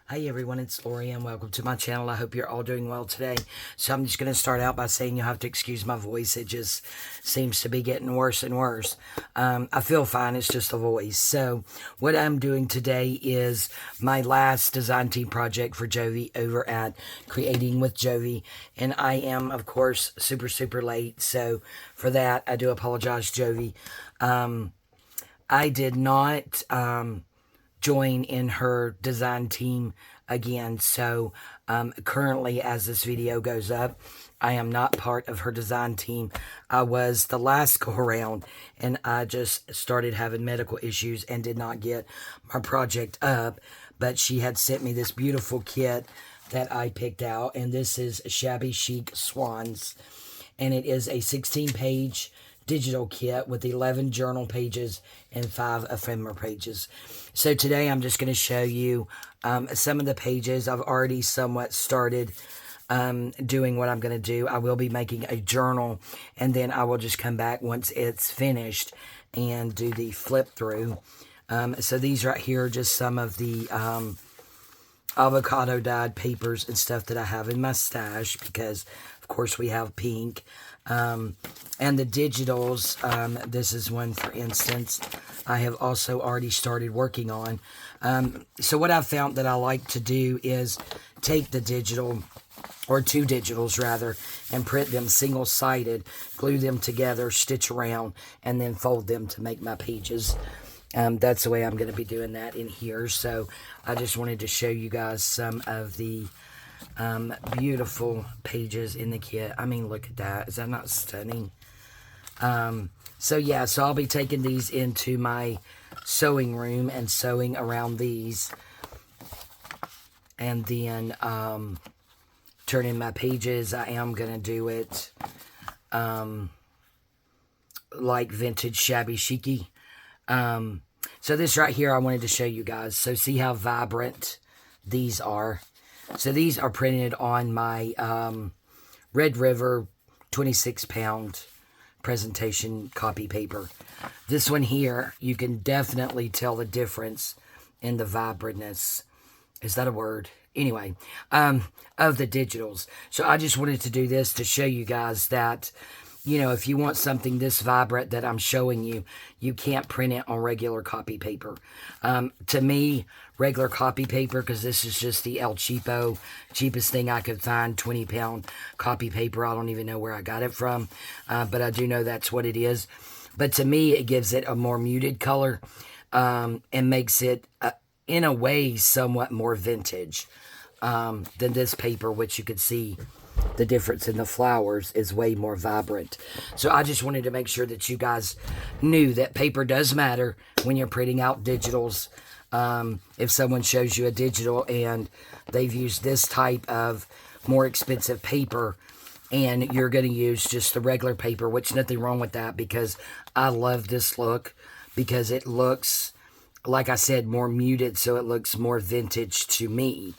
Hey everyone, it's Lorie and welcome to my channel. I hope you're all doing well today. So I'm just going to start out by saying you'll have to excuse my voice. It just seems to be getting worse and worse. I feel fine, it's just a voice. So what I'm doing today is my last design team project for Jovi over at Creating with Jovi. And I am, of course, super late. So for that, I do apologize, Jovi. I did not join in her design team again. So currently, as this video goes up, I am not part of her design team. I was the last go around, and I just started having medical issues and did not get my project up. But she had sent me this beautiful kit that I picked out, and this is Shabby Chic Swans, and it is a 16-page digital kit with 11 journal pages and 5 ephemera pages. So today I'm just going to show you some of the pages. I've already somewhat started doing what I'm going to do. I will be making a journal, and then I will just come back once it's finished and do the flip through. So these right here are just some of the avocado dyed papers and stuff that I have in my stash, because of course we have pink. And the digitals, this is one, for instance, I have also already started working on. So what I've found that I like to do is take the digital, or two digitals rather, and print them single-sided, glue them together, stitch around, and then fold them to make my pages. That's the way I'm going to be doing that in here. So I just wanted to show you guys some of the beautiful pages in the kit. I mean, look at that. Is that not stunning? So yeah, so I'll be taking these into my sewing room and sewing around these, and then turning my pages. I am gonna do it like vintage shabby chicy. So this right here I wanted to show you guys. So see how vibrant these are. So these are printed on my Red River 26-pound presentation copy paper. This one here, you can definitely tell the difference in the vibrantness. Is that a word? Anyway, of the digitals. So I just wanted to do this to show you guys that, you know, if you want something this vibrant that I'm showing you, you can't print it on regular copy paper. To me, regular copy paper, because this is just the El Cheapo, cheapest thing I could find, 20-pound copy paper. I don't even know where I got it from, but I do know that's what it is. But to me, it gives it a more muted color and makes it, in a way, somewhat more vintage than this paper, which you could see the difference in the flowers is way more vibrant. So I just wanted to make sure that you guys knew that paper does matter when you're printing out digitals. If someone shows you a digital and they've used this type of more expensive paper, and you're going to use just the regular paper, which nothing wrong with that, because I love this look, because it looks, like I said, more muted, so it looks more vintage to me.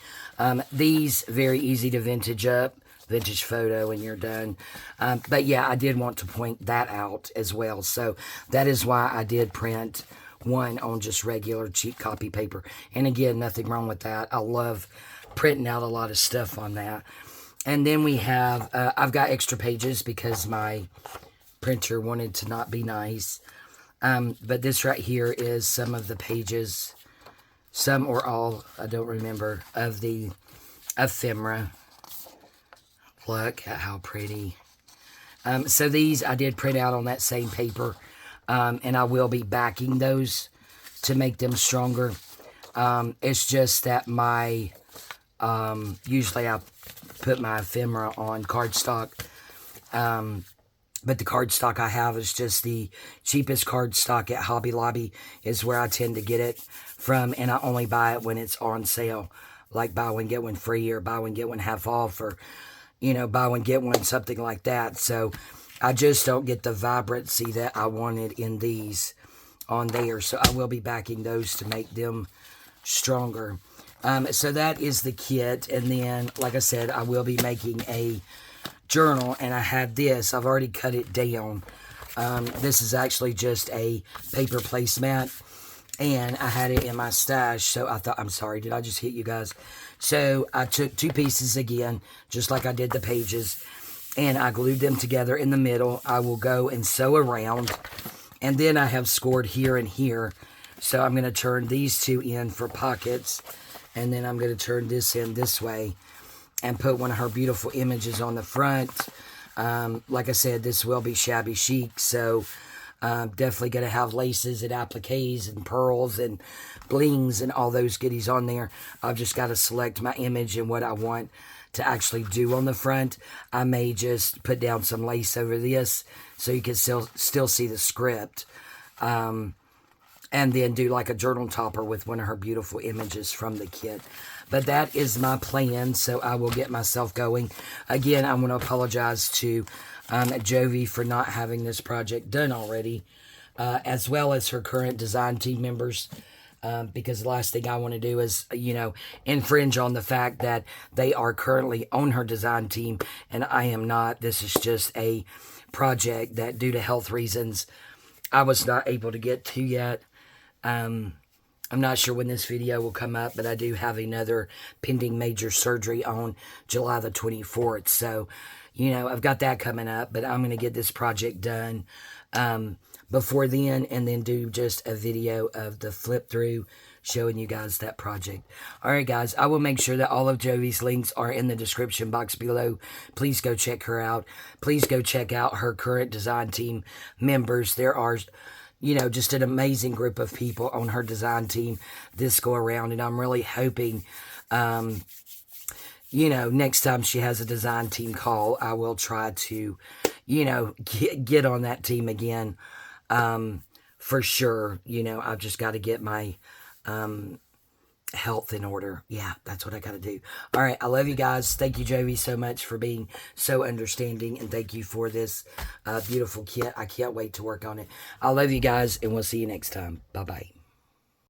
These, very easy to vintage up. Vintage photo and you're done. But yeah, I did want to point that out as well. So that is why I did print one on just regular cheap copy paper. And again, nothing wrong with that. I love printing out a lot of stuff on that. And then we have, I've got extra pages because my printer wanted to not be nice. But this right here is some of the pages, some or all, I don't remember, of the ephemera. Look at how pretty. So these I did print out on that same paper, and I will be backing those to make them stronger. It's just that my, usually I put my ephemera on cardstock, but the cardstock I have is just the cheapest cardstock at Hobby Lobby is where I tend to get it from, and I only buy it when it's on sale, like buy one, get one free, or buy one, get one half off, or you know, buy one, get one, something like that. So I just don't get the vibrancy that I wanted in these on there. So I will be backing those to make them stronger. So that is the kit. And then, like I said, I will be making a journal. And I have this. I've already cut it down. This is actually just a paper placemat. and I had it in my stash, so I thought, I'm sorry, did I just hit you guys? So I took 2 pieces again, just like I did the pages, and I glued them together in the middle. I will go and sew around, and then I have scored here and here, so I'm going to turn these 2 in for pockets, and then I'm going to turn this in this way, and put one of her beautiful images on the front. Like I said, this will be shabby chic, so definitely going to have laces and appliques and pearls and blings and all those goodies on there. I've just got to select my image and what I want to actually do on the front. I may just put down some lace over this so you can still see the script. And then do like a journal topper with one of her beautiful images from the kit. But that is my plan, so I will get myself going. Again, I want to apologize to Jovi for not having this project done already, as well as her current design team members, because the last thing I want to do is, you know, infringe on the fact that they are currently on her design team, and I am not. This is just a project that, due to health reasons, I was not able to get to yet. I'm not sure when this video will come up, but I do have another pending major surgery on July the 24th. So, you know, I've got that coming up, but I'm going to get this project done before then, and then do just a video of the flip through showing you guys that project. All right, guys, I will make sure that all of Jovi's links are in the description box below. Please go check her out. Please go check out her current design team members. There are, you know, just an amazing group of people on her design team this go around. And I'm really hoping, you know, next time she has a design team call, I will try to, you know, get on that team again, for sure. You know, I've just got to get my health in order. Yeah, that's what I got to do. All right, I love you guys. Thank you, Jovi, so much for being so understanding, and thank you for this beautiful kit. I can't wait to work on it. I love you guys, and we'll see you next time. Bye-bye.